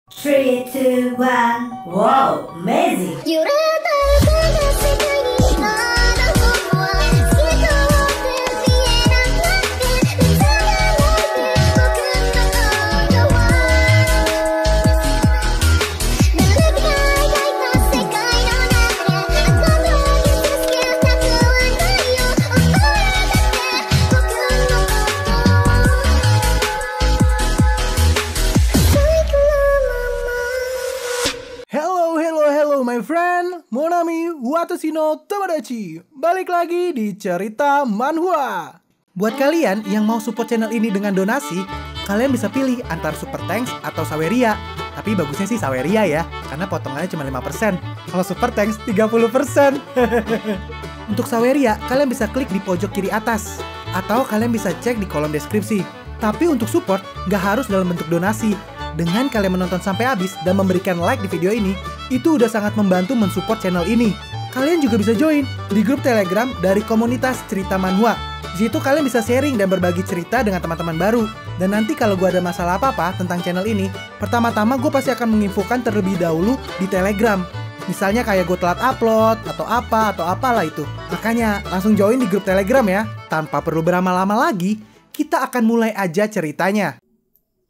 3, 2, 1. Wow, amazing! My friend, Monami Watashi no Tomodachi. Balik lagi di cerita manhwa. Buat kalian yang mau support channel ini dengan donasi, kalian bisa pilih antara Super Thanks atau Saweria. Tapi bagusnya sih Saweria ya, karena potongannya cuma 5%. Kalau Super Thanks 30%. Untuk Saweria, kalian bisa klik di pojok kiri atas, atau kalian bisa cek di kolom deskripsi. Tapi untuk support, nggak harus dalam bentuk donasi. Dengan kalian menonton sampai habis dan memberikan like di video ini, itu udah sangat membantu mensupport channel ini. Kalian juga bisa join di grup Telegram dari komunitas cerita manhwa. Di situ kalian bisa sharing dan berbagi cerita dengan teman-teman baru. Dan nanti kalau gue ada masalah apa-apa tentang channel ini, pertama-tama gue pasti akan menginfokan terlebih dahulu di Telegram. Misalnya kayak gue telat upload, atau apalah itu. Makanya langsung join di grup Telegram ya. Tanpa perlu berlama-lama lagi, kita akan mulai aja ceritanya.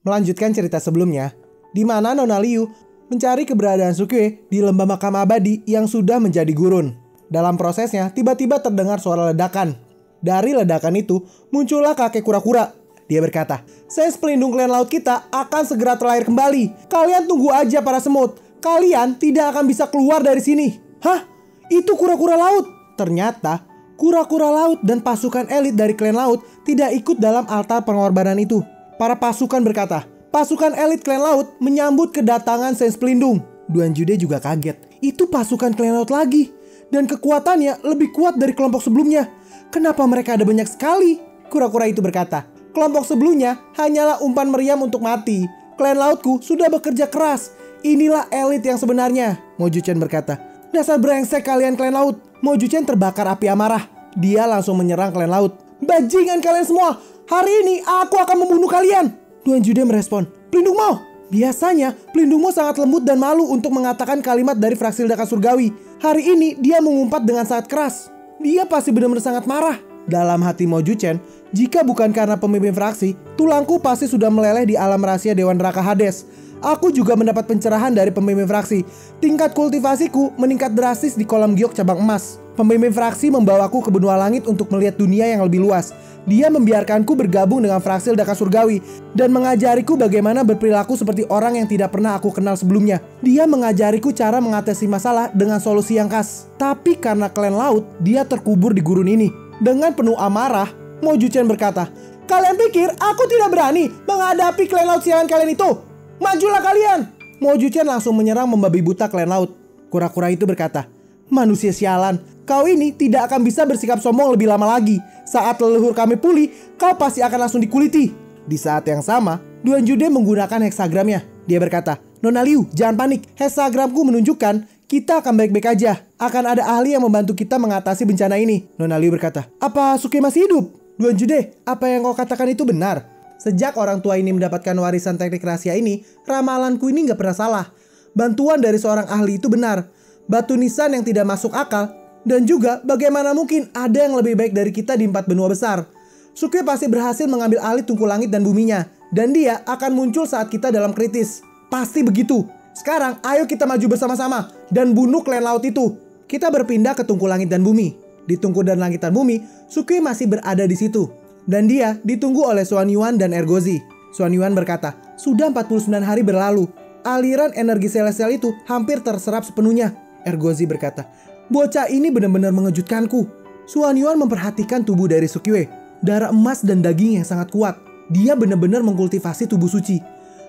Melanjutkan cerita sebelumnya, di mana Nona Liu mencari keberadaan Sukue di lembah makam abadi yang sudah menjadi gurun. Dalam prosesnya, tiba-tiba terdengar suara ledakan. Dari ledakan itu, muncullah kakek kura-kura. Dia berkata, "Sens pelindung klan laut kita akan segera terlahir kembali. Kalian tunggu aja para semut. Kalian tidak akan bisa keluar dari sini." Hah? Itu kura-kura laut? Ternyata, kura-kura laut dan pasukan elit dari klan laut tidak ikut dalam altar pengorbanan itu. Para pasukan berkata, pasukan elit klan laut menyambut kedatangan Sens pelindung. Duan Jude juga kaget. Itu pasukan klan laut lagi. Dan kekuatannya lebih kuat dari kelompok sebelumnya. Kenapa mereka ada banyak sekali? Kura-kura itu berkata, kelompok sebelumnya hanyalah umpan meriam untuk mati. Klan lautku sudah bekerja keras. Inilah elit yang sebenarnya. Mo Juchen berkata, dasar brengsek kalian klan laut. Mo Juchen terbakar api amarah. Dia langsung menyerang klan laut. Bajingan kalian semua. Hari ini aku akan membunuh kalian. Duan Jude merespon, Pelindung Mo. Biasanya Pelindung Mo sangat lembut dan malu untuk mengatakan kalimat dari fraksi ledakan surgawi. Hari ini dia mengumpat dengan sangat keras. Dia pasti benar-benar sangat marah. Dalam hati Mo Juchen, jika bukan karena pemimpin fraksi, tulangku pasti sudah meleleh di alam rahasia Dewan Neraka Hades. Aku juga mendapat pencerahan dari pemimpin fraksi. Tingkat kultivasiku meningkat drastis di kolam giok cabang emas. Pemimpin fraksi membawaku ke benua langit untuk melihat dunia yang lebih luas. Dia membiarkanku bergabung dengan fraksi ledakan surgawi dan mengajariku bagaimana berperilaku seperti orang yang tidak pernah aku kenal sebelumnya. Dia mengajariku cara mengatasi masalah dengan solusi yang khas. Tapi karena klan laut, dia terkubur di gurun ini. Dengan penuh amarah, Mo Juchen berkata, "Kalian pikir aku tidak berani menghadapi klan laut sialan kalian itu? Majulah kalian!" Mo Juchen langsung menyerang membabi buta klan laut. Kura-kura itu berkata, "Manusia sialan, kau ini tidak akan bisa bersikap sombong lebih lama lagi. Saat leluhur kami pulih, kau pasti akan langsung dikuliti." Di saat yang sama, Duan Jude menggunakan heksagramnya. Dia berkata, "Nona Liu, jangan panik. Heksagramku menunjukkan kita akan baik-baik aja. Akan ada ahli yang membantu kita mengatasi bencana ini." Nona Liu berkata, "Apa Sukue masih hidup?" Duan Jude, apa yang kau katakan itu benar. Sejak orang tua ini mendapatkan warisan teknik rahasia ini, ramalanku ini nggak pernah salah. Bantuan dari seorang ahli itu benar. Batu nisan yang tidak masuk akal. Dan juga bagaimana mungkin ada yang lebih baik dari kita di 4 benua besar. Sukue pasti berhasil mengambil alih tungku langit dan buminya. Dan dia akan muncul saat kita dalam kritis. Pasti begitu. Sekarang ayo kita maju bersama-sama dan bunuh klan laut itu. Kita berpindah ke tungku langit dan bumi. Di tungku dan langit dan bumi, Sukue masih berada di situ. Dan dia ditunggu oleh Xuan Yuan dan Ergozi. Xuan Yuan berkata, sudah 49 hari berlalu. Aliran energi celestial itu hampir terserap sepenuhnya. Ergozi berkata, bocah ini benar-benar mengejutkanku. Xuan Yuan memperhatikan tubuh dari Sukue. Darah emas dan daging yang sangat kuat. Dia benar-benar mengkultivasi tubuh suci.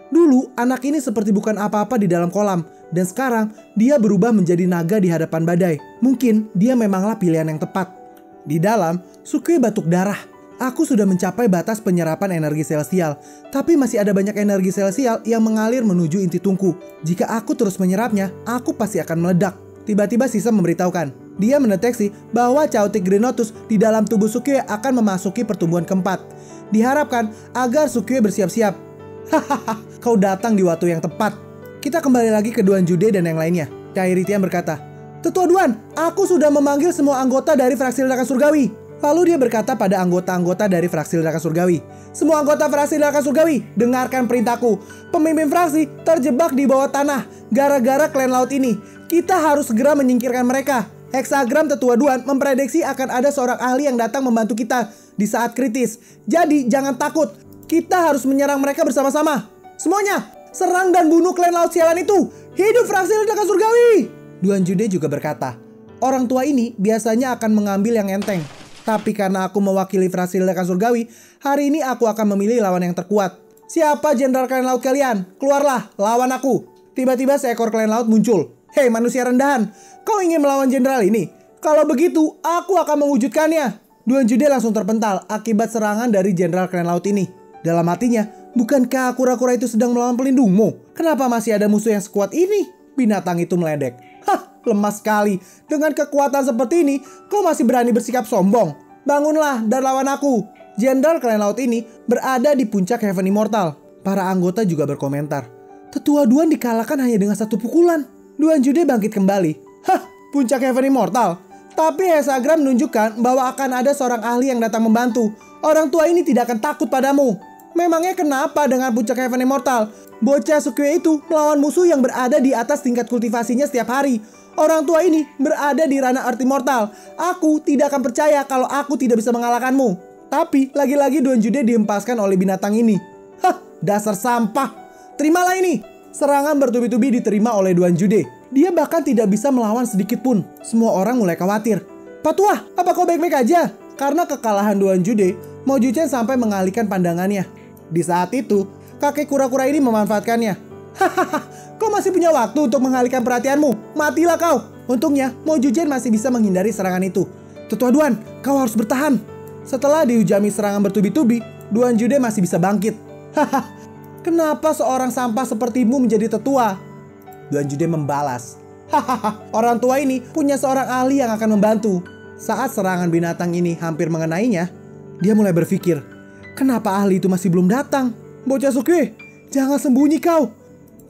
Dulu anak ini seperti bukan apa-apa di dalam kolam. Dan sekarang dia berubah menjadi naga di hadapan badai. Mungkin dia memanglah pilihan yang tepat. Di dalam, Sukue batuk darah. Aku sudah mencapai batas penyerapan energi celestial. Tapi masih ada banyak energi celestial yang mengalir menuju inti tungku. Jika aku terus menyerapnya, aku pasti akan meledak. Tiba-tiba Sisa memberitahukan. Dia mendeteksi bahwa Chaotic Grenotus di dalam tubuh Sukue akan memasuki pertumbuhan keempat. Diharapkan agar Sukue bersiap-siap. Hahaha, kau datang di waktu yang tepat. Kita kembali lagi ke Duan Jude dan yang lainnya. Chairi Tian berkata, "Tetua Duan, aku sudah memanggil semua anggota dari fraksi ledakan surgawi." Lalu dia berkata pada anggota-anggota dari fraksi ledakan surgawi, "Semua anggota fraksi ledakan surgawi, dengarkan perintahku. Pemimpin fraksi terjebak di bawah tanah gara-gara klan laut ini. Kita harus segera menyingkirkan mereka. Hexagram Tetua Duan memprediksi akan ada seorang ahli yang datang membantu kita di saat kritis. Jadi jangan takut, kita harus menyerang mereka bersama-sama. Semuanya, serang dan bunuh klan laut sialan itu. Hidup fraksi ledakan surgawi!" Duan Jude juga berkata, "Orang tua ini biasanya akan mengambil yang enteng. Tapi karena aku mewakili fraksi ledakan surgawi, hari ini aku akan memilih lawan yang terkuat. Siapa jenderal klan laut kalian? Keluarlah, lawan aku." Tiba-tiba seekor klan laut muncul. "Hei manusia rendahan, kau ingin melawan jenderal ini? Kalau begitu, aku akan mewujudkannya." Duan Jude langsung terpental akibat serangan dari jenderal klan laut ini. Dalam hatinya, bukankah kura-kura itu sedang melawan pelindungmu? Kenapa masih ada musuh yang sekuat ini? Binatang itu meledek. "Hah, lemah sekali. Dengan kekuatan seperti ini, kau masih berani bersikap sombong. Bangunlah dan lawan aku." Jenderal klan laut ini berada di puncak Heaven Immortal. Para anggota juga berkomentar, "Tetua Duan dikalahkan hanya dengan satu pukulan." Duan Jude bangkit kembali. "Hah, puncak Heaven Immortal? Tapi Hexagram menunjukkan bahwa akan ada seorang ahli yang datang membantu. Orang tua ini tidak akan takut padamu. Memangnya kenapa dengan puncak Heaven Immortal? Bocah Sukue itu melawan musuh yang berada di atas tingkat kultivasinya setiap hari. Orang tua ini berada di ranah Earth Immortal. Aku tidak akan percaya kalau aku tidak bisa mengalahkanmu." Tapi lagi-lagi Duan Jude diempaskan oleh binatang ini. "Hah, dasar sampah. Terimalah ini." Serangan bertubi-tubi diterima oleh Duan Jude. Dia bahkan tidak bisa melawan sedikit pun. Semua orang mulai khawatir. "Patua, apa kau baik-baik aja?" Karena kekalahan Duan Jude, Mo Juchen sampai mengalihkan pandangannya. Di saat itu, kakek kura-kura ini memanfaatkannya. "Hahaha, kau masih punya waktu untuk mengalihkan perhatianmu. Matilah kau." Untungnya, Mo Juchen masih bisa menghindari serangan itu. "Tetua Duan, kau harus bertahan." Setelah dihujami serangan bertubi-tubi, Duan Jude masih bisa bangkit. "Hahaha, kenapa seorang sampah sepertimu menjadi tetua?" Duan Jude membalas, "Hahaha, orang tua ini punya seorang ahli yang akan membantu." Saat serangan binatang ini hampir mengenainya, dia mulai berpikir, kenapa ahli itu masih belum datang? "Bocah Sukue, jangan sembunyi kau.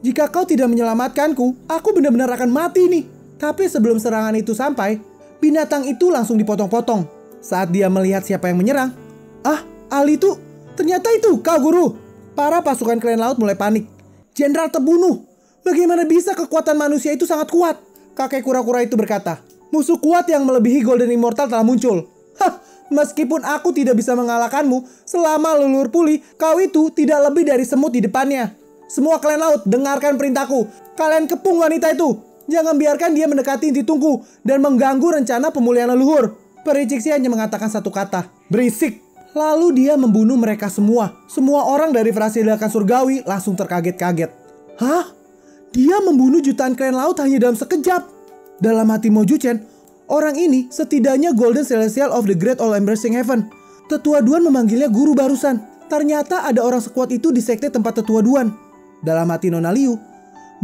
Jika kau tidak menyelamatkanku, aku benar-benar akan mati nih." Tapi sebelum serangan itu sampai, binatang itu langsung dipotong-potong. Saat dia melihat siapa yang menyerang, "Ah, ahli itu, ternyata itu kau guru." Para pasukan klan laut mulai panik. "Jenderal terbunuh. Bagaimana bisa kekuatan manusia itu sangat kuat?" Kakek kura-kura itu berkata, "Musuh kuat yang melebihi Golden Immortal telah muncul. Hah, meskipun aku tidak bisa mengalahkanmu, selama leluhur pulih, kau itu tidak lebih dari semut di depannya. Semua klan laut, dengarkan perintahku. Kalian kepung wanita itu. Jangan biarkan dia mendekati inti tungku dan mengganggu rencana pemulihan leluhur." Periciksi hanya mengatakan satu kata, "Berisik." Lalu dia membunuh mereka semua. Semua orang dari fraksi ledakan surgawi langsung terkaget-kaget. "Hah? Dia membunuh jutaan klan laut hanya dalam sekejap." Dalam hati Mo Juchen, orang ini setidaknya Golden Celestial of the Great All Embracing Heaven. Tetua Duan memanggilnya guru barusan. Ternyata ada orang sekuat itu di sekte tempat Tetua Duan. Dalam hati Nona Liu,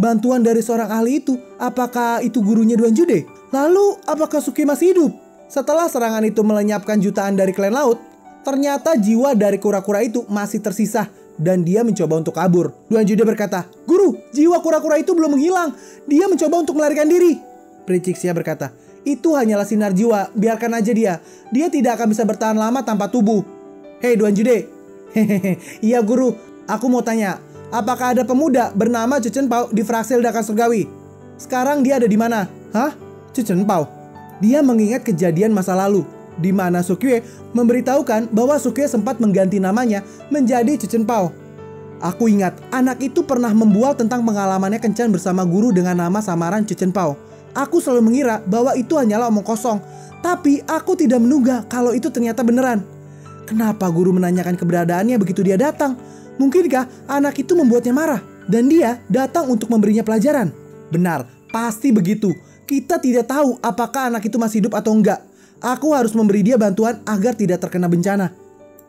bantuan dari seorang ahli itu, apakah itu gurunya Duan Jude? Lalu apakah Suki masih hidup? Setelah serangan itu melenyapkan jutaan dari klan laut, ternyata jiwa dari kura-kura itu masih tersisa dan dia mencoba untuk kabur. Duan Jude berkata, "Guru, jiwa kura-kura itu belum menghilang. Dia mencoba untuk melarikan diri." Pricixia berkata, "Itu hanyalah sinar jiwa, biarkan aja dia. Dia tidak akan bisa bertahan lama tanpa tubuh." "Hei Duan Jude." "Hehehe, iya guru, aku mau tanya, apakah ada pemuda bernama Cuchen Pao di fraksi ledakan surgawi? Sekarang dia ada di mana?" "Hah? Cuchen Pao?" Dia mengingat kejadian masa lalu, di mana Sukue memberitahukan bahwa Sukue sempat mengganti namanya menjadi Cuchen Pao. "Aku ingat, anak itu pernah membual tentang pengalamannya kencan bersama guru dengan nama samaran Cuchen Pao. Aku selalu mengira bahwa itu hanyalah omong kosong, tapi aku tidak menduga kalau itu ternyata beneran. Kenapa guru menanyakan keberadaannya begitu dia datang? Mungkinkah anak itu membuatnya marah dan dia datang untuk memberinya pelajaran?" "Benar, pasti begitu. Kita tidak tahu apakah anak itu masih hidup atau enggak. Aku harus memberi dia bantuan agar tidak terkena bencana."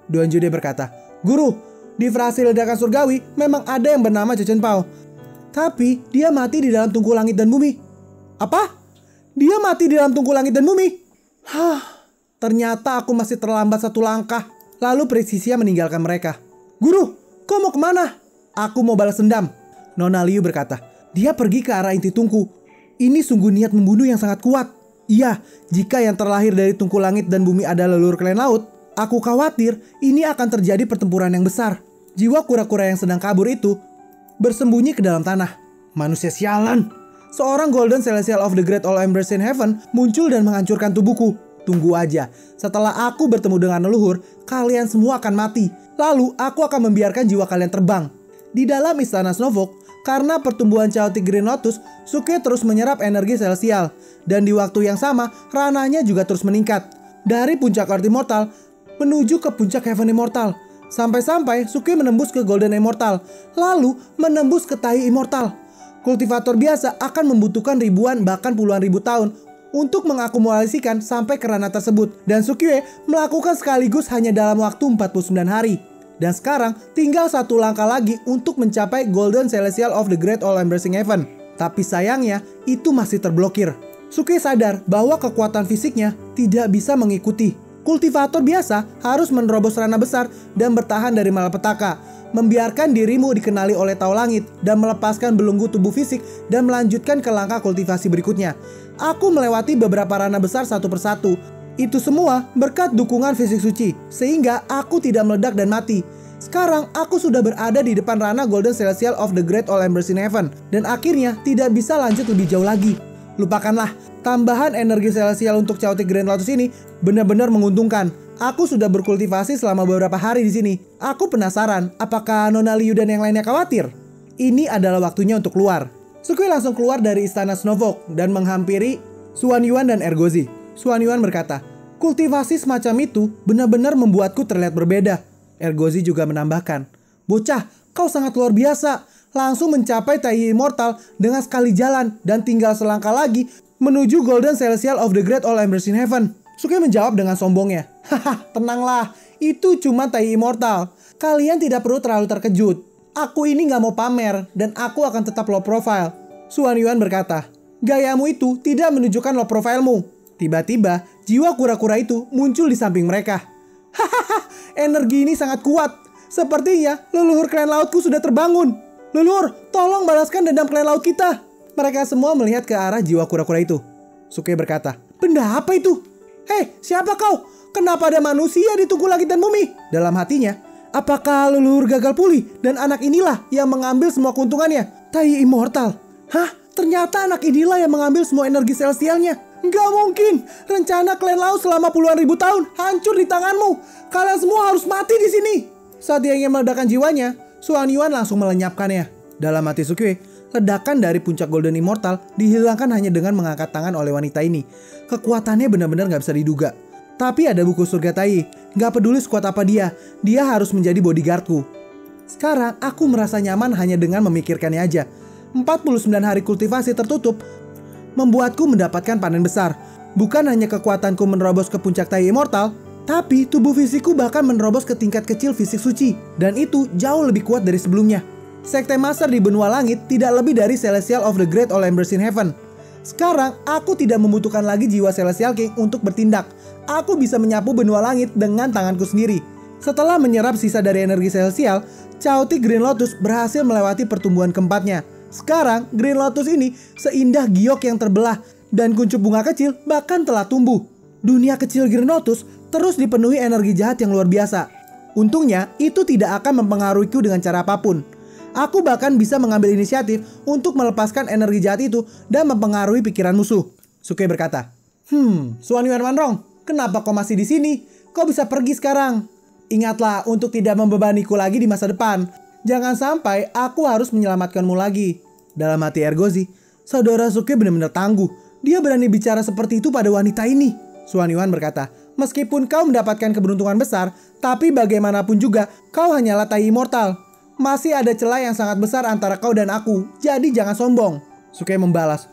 Duan Jude berkata, "Guru, di fraksi ledakan surgawi memang ada yang bernama Cuchen Pao. Tapi dia mati di dalam tungku langit dan bumi." "Apa? Dia mati di dalam tungku langit dan bumi?" "Hah, ternyata aku masih terlambat satu langkah." Lalu Pricixia meninggalkan mereka. "Guru, kau mau kemana?" "Aku mau balas dendam." Nona Liu berkata, Dia pergi ke arah inti tungku. Ini sungguh niat membunuh yang sangat kuat. Iya, jika yang terlahir dari tungku langit dan bumi adalah leluhur klan laut, aku khawatir ini akan terjadi pertempuran yang besar. Jiwa kura-kura yang sedang kabur itu bersembunyi ke dalam tanah. Manusia sialan. Seorang Golden Celestial of the Great All-Embracing Heaven muncul dan menghancurkan tubuhku. Tunggu aja, setelah aku bertemu dengan leluhur, kalian semua akan mati. Lalu aku akan membiarkan jiwa kalian terbang. Di dalam istana Snovok, karena pertumbuhan Chaotic Green Lotus, Suke terus menyerap energi celestial. Dan di waktu yang sama, ranahnya juga terus meningkat. Dari puncak Earth Immortal menuju ke puncak Heaven Immortal. Sampai-sampai Suke menembus ke Golden Immortal, lalu menembus ke Tai Immortal. Kultivator biasa akan membutuhkan ribuan bahkan puluhan ribu tahun untuk mengakumulasikan sampai ke ranah tersebut. Dan Sukiwe melakukan sekaligus hanya dalam waktu 49 hari. Dan sekarang tinggal satu langkah lagi untuk mencapai Golden Celestial of the Great All-Embracing Heaven. Tapi sayangnya itu masih terblokir. Sukiwe sadar bahwa kekuatan fisiknya tidak bisa mengikuti. Kultivator biasa harus menerobos ranah besar dan bertahan dari malapetaka, membiarkan dirimu dikenali oleh Tau Langit dan melepaskan belenggu tubuh fisik dan melanjutkan ke langkah kultivasi berikutnya. Aku melewati beberapa ranah besar satu persatu. Itu semua berkat dukungan fisik suci, sehingga aku tidak meledak dan mati. Sekarang aku sudah berada di depan ranah Golden Celestial of the Great All-Embracing Heaven, dan akhirnya tidak bisa lanjut lebih jauh lagi. Lupakanlah, tambahan energi celestial untuk Chaotic Green Lotus ini benar-benar menguntungkan. Aku sudah berkultivasi selama beberapa hari di sini. Aku penasaran, apakah Nona Liu dan yang lainnya khawatir? Ini adalah waktunya untuk keluar. Sukiwe langsung keluar dari istana Snovok dan menghampiri Xuan Yuan dan Ergozi. Xuan Yuan berkata, kultivasi semacam itu benar-benar membuatku terlihat berbeda. Ergozi juga menambahkan, bocah, kau sangat luar biasa. Langsung mencapai Tai Immortal dengan sekali jalan dan tinggal selangkah lagi menuju Golden Celestial of the Great All-Embracing Heaven. Sukiwe menjawab dengan sombongnya, haha, tenanglah, itu cuma Tai Immortal. Kalian tidak perlu terlalu terkejut. Aku ini gak mau pamer dan aku akan tetap low profile. Xuan Yuan berkata, gayamu itu tidak menunjukkan low profilemu. Tiba-tiba, jiwa kura-kura itu muncul di samping mereka. Hahaha, energi ini sangat kuat. Sepertinya leluhur klan lautku sudah terbangun. Leluhur, tolong balaskan dendam klan laut kita. Mereka semua melihat ke arah jiwa kura-kura itu. Sukiwe berkata, benda apa itu? Hei, siapa kau? Kenapa ada manusia di tungku langit dan bumi? Dalam hatinya, apakah leluhur gagal pulih dan anak inilah yang mengambil semua keuntungannya? Tai Immortal. Hah? Ternyata anak inilah yang mengambil semua energi celestialnya. Nggak mungkin. Rencana klan laut selama puluhan ribu tahun hancur di tanganmu. Kalian semua harus mati di sini. Saat dia ingin meledakkan jiwanya, Xuan Yuan langsung melenyapkannya. Dalam hati Sukiwe, ledakan dari puncak Golden Immortal dihilangkan hanya dengan mengangkat tangan oleh wanita ini. Kekuatannya benar-benar nggak bisa diduga. Tapi ada buku surga Tai. Nggak peduli sekuat apa dia harus menjadi bodyguardku. Sekarang aku merasa nyaman hanya dengan memikirkannya aja. 49 hari kultivasi tertutup membuatku mendapatkan panen besar. Bukan hanya kekuatanku menerobos ke puncak Tai Immortal, tapi tubuh fisikku bahkan menerobos ke tingkat kecil fisik suci. Dan itu jauh lebih kuat dari sebelumnya. Sekte Master di benua langit tidak lebih dari Celestial of the Great All-Embracing Heaven. Sekarang aku tidak membutuhkan lagi jiwa Celestial King untuk bertindak. Aku bisa menyapu benua langit dengan tanganku sendiri. Setelah menyerap sisa dari energi Celestial, Chaotic Green Lotus berhasil melewati pertumbuhan keempatnya. Sekarang Green Lotus ini seindah giok yang terbelah dan kuncup bunga kecil bahkan telah tumbuh. Dunia kecil Green Lotus terus dipenuhi energi jahat yang luar biasa. Untungnya itu tidak akan mempengaruhiku dengan cara apapun. Aku bahkan bisa mengambil inisiatif untuk melepaskan energi jahat itu dan mempengaruhi pikiran musuh. Sukiwe berkata, Xuan Yuan Wanrong, kenapa kau masih di sini? Kau bisa pergi sekarang. Ingatlah untuk tidak membebaniku lagi di masa depan. Jangan sampai aku harus menyelamatkanmu lagi. Dalam hati Ergozi, saudara Sukiwe benar-benar tangguh. Dia berani bicara seperti itu pada wanita ini. Xuan Yuan berkata, meskipun kau mendapatkan keberuntungan besar, tapi bagaimanapun juga kau hanyalah Tai Immortal. Masih ada celah yang sangat besar antara kau dan aku, jadi jangan sombong. Sukiwe membalas,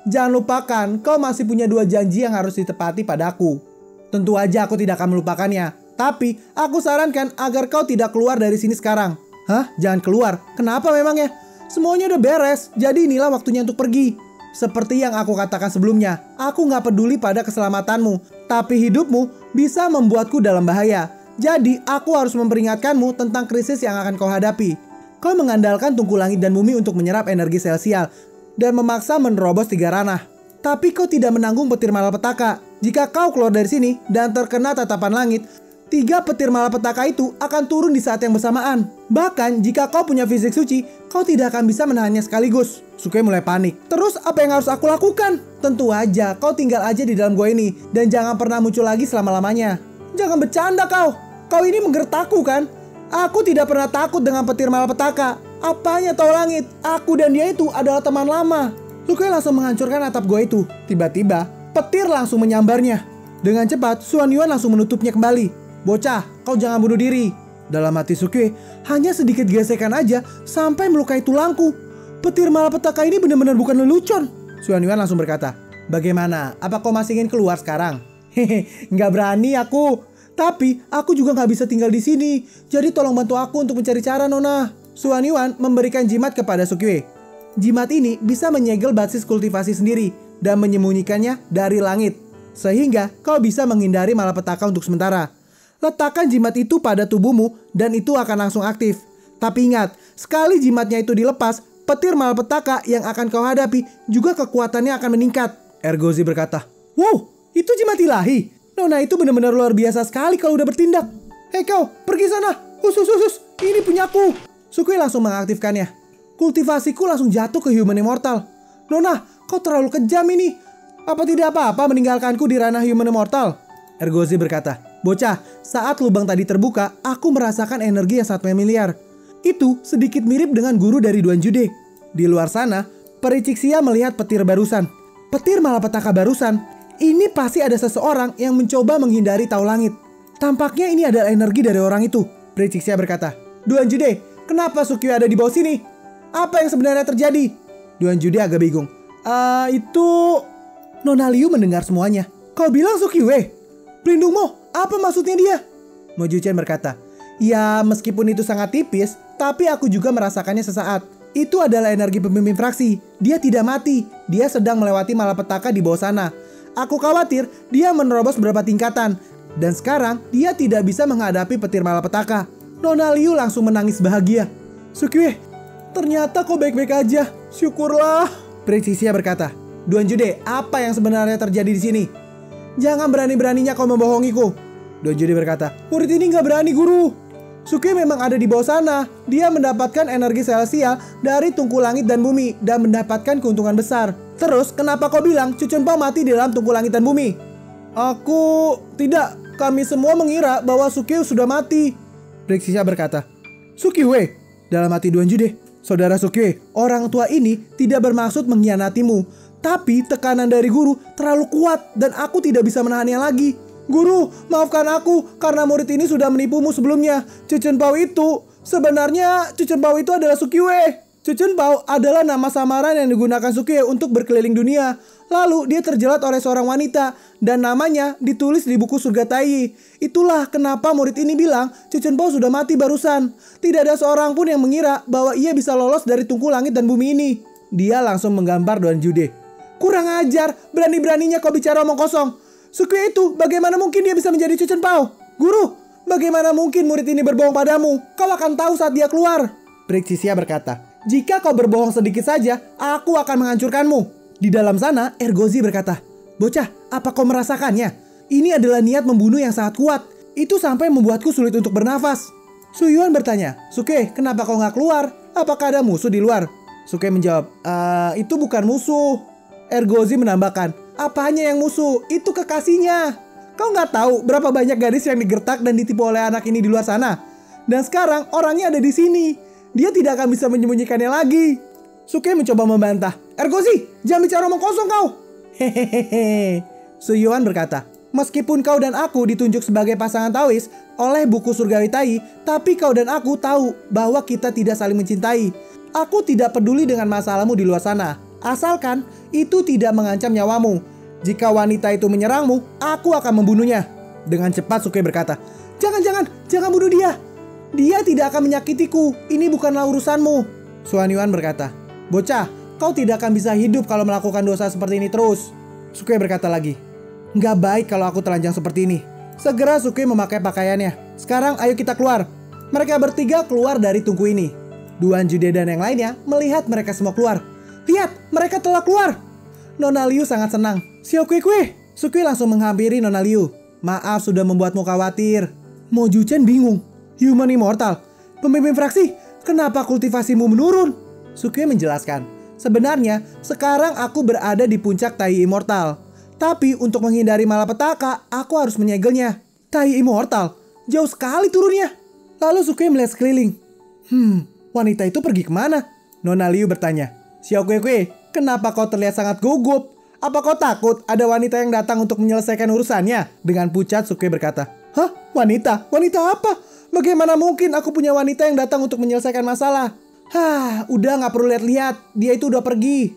jangan lupakan kau masih punya 2 janji yang harus ditepati padaku. Tentu aja aku tidak akan melupakannya, tapi aku sarankan agar kau tidak keluar dari sini sekarang. Hah? Jangan keluar? Kenapa memangnya? Semuanya udah beres, jadi inilah waktunya untuk pergi. Seperti yang aku katakan sebelumnya, aku gak peduli pada keselamatanmu, tapi hidupmu bisa membuatku dalam bahaya. Jadi aku harus memperingatkanmu tentang krisis yang akan kau hadapi. Kau mengandalkan tungku langit dan bumi untuk menyerap energi esensial dan memaksa menerobos 3 ranah. Tapi kau tidak menanggung petir malapetaka. Jika kau keluar dari sini dan terkena tatapan langit, 3 petir malapetaka itu akan turun di saat yang bersamaan. Bahkan jika kau punya fisik suci, kau tidak akan bisa menahannya sekaligus. Sukue mulai panik. Terus apa yang harus aku lakukan? Tentu aja, kau tinggal aja di dalam gua ini dan jangan pernah muncul lagi selama-lamanya. Jangan bercanda kau. Kau ini menggertakku kan? Aku tidak pernah takut dengan petir malapetaka. Apanya tahu langit? Aku dan dia itu adalah teman lama. Sukue langsung menghancurkan atap gua itu. Tiba-tiba, petir langsung menyambarnya. Dengan cepat, Xuan Yuan langsung menutupnya kembali. Bocah, kau jangan bunuh diri. Dalam hati Sukue, hanya sedikit gesekan aja sampai melukai tulangku. Petir malapetaka ini benar-benar bukan lelucon. Xuan Yuan langsung berkata, bagaimana? Apa kau masih ingin keluar sekarang? Hehe, nggak berani aku. Tapi aku juga nggak bisa tinggal di sini. Jadi tolong bantu aku untuk mencari cara, Nona. Xuan Yuan memberikan jimat kepada Sukue. Jimat ini bisa menyegel basis kultivasi sendiri dan menyembunyikannya dari langit. Sehingga kau bisa menghindari malapetaka untuk sementara. Letakkan jimat itu pada tubuhmu dan itu akan langsung aktif. Tapi ingat, sekali jimatnya itu dilepas, petir malapetaka yang akan kau hadapi juga kekuatannya akan meningkat. Ergozi berkata, wow, itu jimat ilahi. Nona itu benar-benar luar biasa sekali kalau udah bertindak. Hei kau, pergi sana. Husus, ini punyaku. Sukue langsung mengaktifkannya. Kultivasiku langsung jatuh ke Human Immortal. Nona, kau terlalu kejam ini. Apa tidak apa-apa meninggalkanku di ranah Human Immortal? Ergozi berkata, bocah, saat lubang tadi terbuka, aku merasakan energi yang sangat familiar. Itu sedikit mirip dengan guru dari Duan Jude. Di luar sana, Peri Cixia melihat petir barusan. Petir malapetaka barusan. Ini pasti ada seseorang yang mencoba menghindari tahu langit. Tampaknya ini adalah energi dari orang itu. Peri Cixia berkata, Duan Jude, kenapa Sukue ada di bawah sini? Apa yang sebenarnya terjadi? Duan Jude agak bingung. Itu... Nona Liu mendengar semuanya. Kau bilang Sukue? Pelindungmu, apa maksudnya dia? Mo Juchen berkata, ya meskipun itu sangat tipis, tapi aku juga merasakannya sesaat. Itu adalah energi pemimpin fraksi. Dia tidak mati. Dia sedang melewati malapetaka di bawah sana. Aku khawatir dia menerobos beberapa tingkatan. Dan sekarang dia tidak bisa menghadapi petir malapetaka. Nona Liu langsung menangis bahagia. Sukue, ternyata kau baik-baik aja. Syukurlah. Peri Cixia berkata, Duan Jude, apa yang sebenarnya terjadi di sini? Jangan berani-beraninya kau membohongiku. Duan Jude berkata, murid ini nggak berani guru. Sukue memang ada di bawah sana. Dia mendapatkan energi esensial dari tungku langit dan bumi dan mendapatkan keuntungan besar. Terus kenapa kau bilang Cu Chunpao mati di dalam tungku langit dan bumi? Aku tidak. Kami semua mengira bahwa Sukue sudah mati. Peri Cixia berkata, Sukue, dalam hati Duan Jude, saudara Sukue, orang tua ini tidak bermaksud mengkhianatimu. Tapi tekanan dari guru terlalu kuat dan aku tidak bisa menahannya lagi. Guru, maafkan aku karena murid ini sudah menipumu sebelumnya. Cu Chunpao itu, sebenarnya Cu Chunpao itu adalah Sukue. Cu Chunpao adalah nama samaran yang digunakan Sukue untuk berkeliling dunia. Lalu dia terjerat oleh seorang wanita dan namanya ditulis di buku surga Tai. Itulah kenapa murid ini bilang Cu Chunpao sudah mati barusan. Tidak ada seorang pun yang mengira bahwa ia bisa lolos dari tungku langit dan bumi ini. Dia langsung menggambar Duan Jude. Kurang ajar, berani-beraninya kau bicara omong kosong. Sukue itu, bagaimana mungkin dia bisa menjadi Cu Chunpao? Guru, bagaimana mungkin murid ini berbohong padamu? Kau akan tahu saat dia keluar. Peri Cixia berkata, jika kau berbohong sedikit saja, aku akan menghancurkanmu. Di dalam sana, Ergozi berkata, bocah, apa kau merasakannya? Ini adalah niat membunuh yang sangat kuat. Itu sampai membuatku sulit untuk bernafas. Su Yuan bertanya, Sukue, kenapa kau nggak keluar? Apakah ada musuh di luar? Sukue menjawab, itu bukan musuh. Ergozi menambahkan, apanya yang musuh? Itu kekasihnya. Kau nggak tahu berapa banyak gadis yang digertak dan ditipu oleh anak ini di luar sana? Dan sekarang orangnya ada di sini. Dia tidak akan bisa menyembunyikannya lagi. Sukue mencoba membantah. Ergozi, jangan bicara omong kosong kau. Hehehe. Su Yuan berkata, meskipun kau dan aku ditunjuk sebagai pasangan Taois oleh buku surgawi Tai, tapi kau dan aku tahu bahwa kita tidak saling mencintai. Aku tidak peduli dengan masalahmu di luar sana. Asalkan itu tidak mengancam nyawamu. Jika wanita itu menyerangmu, aku akan membunuhnya. Dengan cepat Sukue berkata, jangan bunuh dia. Dia tidak akan menyakitiku. Ini bukanlah urusanmu. Xuan Yuan berkata, bocah, kau tidak akan bisa hidup kalau melakukan dosa seperti ini terus. Sukue berkata lagi, nggak baik kalau aku telanjang seperti ini. Segera Sukue memakai pakaiannya. Sekarang ayo kita keluar. Mereka bertiga keluar dari tungku ini. Duan Jude dan yang lainnya melihat mereka semua keluar. Lihat, mereka telah keluar. Nona Liu sangat senang. Xiao Kuei-kuei. Sukui langsung menghampiri Nona Liu. Maaf sudah membuatmu khawatir. Mo Juchen bingung. Human Immortal, pemimpin fraksi, kenapa kultivasimu menurun? Sukui menjelaskan. Sebenarnya, sekarang aku berada di puncak Tai Immortal. Tapi untuk menghindari malapetaka, aku harus menyegelnya. Tai Immortal, jauh sekali turunnya. Lalu Sukui melihat sekeliling. Wanita itu pergi kemana? Nona Liu bertanya. Xiao Kuei-kuei, kenapa kau terlihat sangat gugup? Apa kau takut ada wanita yang datang untuk menyelesaikan urusannya? Dengan pucat Sukui berkata. Hah? Wanita? Wanita apa? Bagaimana mungkin aku punya wanita yang datang untuk menyelesaikan masalah? Udah gak perlu lihat-lihat. Dia itu udah pergi.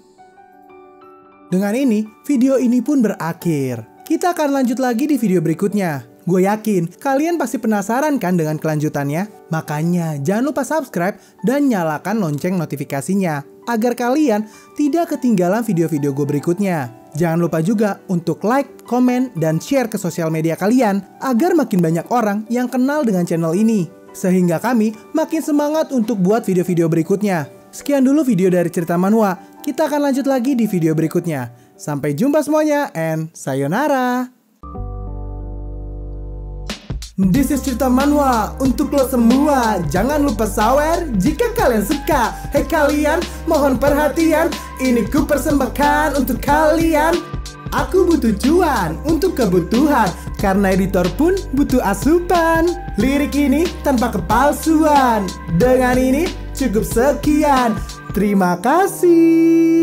Dengan ini, video ini pun berakhir. Kita akan lanjut lagi di video berikutnya. Gue yakin kalian pasti penasaran kan dengan kelanjutannya? Makanya jangan lupa subscribe dan nyalakan lonceng notifikasinya agar kalian tidak ketinggalan video-video gue berikutnya. Jangan lupa juga untuk like, komen, dan share ke sosial media kalian agar makin banyak orang yang kenal dengan channel ini. Sehingga kami makin semangat untuk buat video-video berikutnya. Sekian dulu video dari Cerita Manhwa. Kita akan lanjut lagi di video berikutnya. Sampai jumpa semuanya and sayonara. This is Cerita Manhwa untuk lo semua. Jangan lupa sawer jika kalian suka. Hei kalian, mohon perhatian. Ini ku persembahkan untuk kalian. Aku butuh cuan untuk kebutuhan, karena editor pun butuh asupan. Lirik ini tanpa kepalsuan. Dengan ini cukup sekian. Terima kasih.